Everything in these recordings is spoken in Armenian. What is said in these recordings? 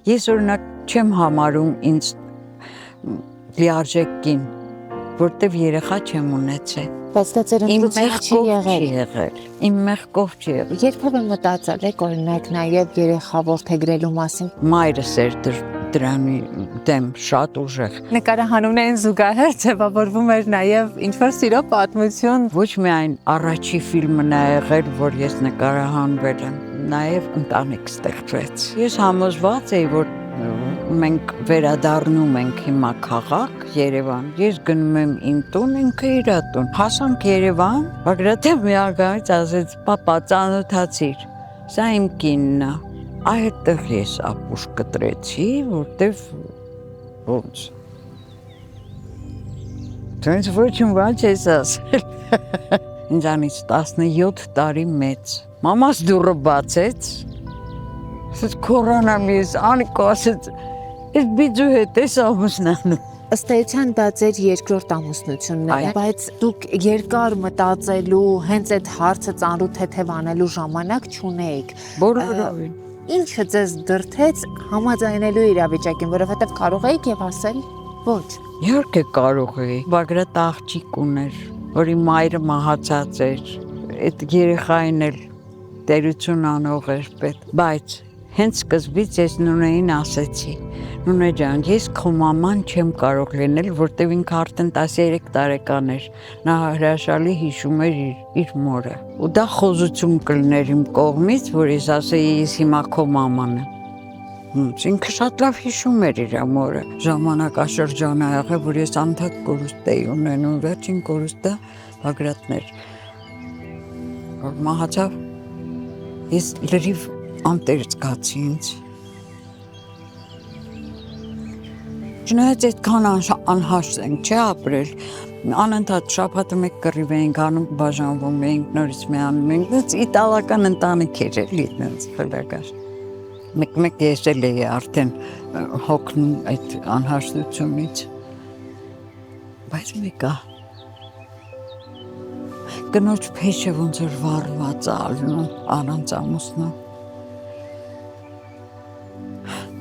Ես օրինակ չեմ համարում ինձ լիարժեք կին, որտեվ երեխա չեմ ունեցել։ Բայց դա ձեր ընտրությունը չի եղել։ Իմ մեղքով չի եղել։ Երբևէ մտածել եք օրինակ նաև երեխա որդեգրելու մասին։ Մայրս էր դրանի դեմ շատ ուժեղ։ Նկարահանումներին զուգահեռ ձևավորվում էր նաև ինչ-որ սիրո պատմություն։ Ոչ միայն առաջի ֆիլմն է եղել, որ ես նկարահանվել եմ, նաև ընտանիք ստեղծվեց։ Ես համոզված էի, որ մենք վերադառնում ենք հիմա քաղաք Երևան։ Ես գնում եմ իմ տուն, ինքը իր տուն։ Հասանք Երևան, Բագրատև միանգամից ասեց՝ «Պապա, ծանոթացիր, սա իմ կինն է»։ Այդտեղ ես ապուշ կտրեցի, որտեվ ոնց։ Դրանց ոչինչ չես ասել։ Ինձանից 17 տարի մեծ։ Մամաս դուռը բացեց։ Ասեց կորանամ ես, Անիկո ասեց, ես բիջու հետ ես ամուսնանում։ Ըստ էության դա ձեր երկրորդ ամուսնությունն է, բայց դուք երկար մտածելու, հենց այդ հարցը ծանրու թեթև անելու ժամանակ չունեիք։ Բոլորովին։ Ինչը ձեզ դրդեց համաձայնելու իրավիճակին, որովհետև կարող էիք եւ ասել ոչ։ Իհարկե կարող էի։ Բագրատ աղջիկ ուներ, որի մայրը մահացած էր, այդ երեխային էլ տերություն անող էր պետք, բայց հենց սկզբից ես Նունեին ասեցի. Նունե ջան, ես քո մաման չեմ կարող լինել, որտեվ ինքը արդեն 13 տարեկան էր։ Նա հրաշալի հիշում էր իր մորը։ Ու դա խոզություն կլներ իմ կողմից, որ ես ասեի, ես հիմա քո մաման եմ։ Ինքը շատ լավ հիշում էր իր մորը։ Ժամանակաշրջան ա եղել, որ ես անդադ կորուստ էի ունենում, վերջին կորուստը Բագրատն էր։ Որ մահացավ, ես լրիվ անտեր զգացի ինձ։ Չնայած այդքան անհաշտ ենք չէ ապրել, անընդհատ շաբաթը մեկ կռիվ էինք անում, բաժանվում էինք, նորից միանում էինք, դից իտալական ընտանիք էր էլի դենց խելագար։ Մեկ ես էլ էի արդեն հոգնում այդ անհաշտությունից, բայց մեկա կնոջ փեշը ոնց որ վառված է ալնում առանց ամուսնու։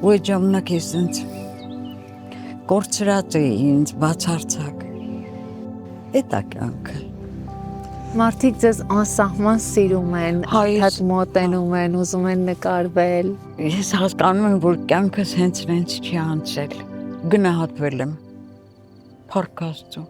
Ու այդ ժամանակ ես ինձ կորցրած էի ինձ բացարձակ։ Էդ է կյանքը։ Մարդիկ ձեզ անսահման սիրում են, հատ մոտենում են, ուզում են նկարվել։ Ես հասկանում եմ, որ կյանքս հենց չի անցել։ Գնահատվել եմ։ Փառք Աստծո։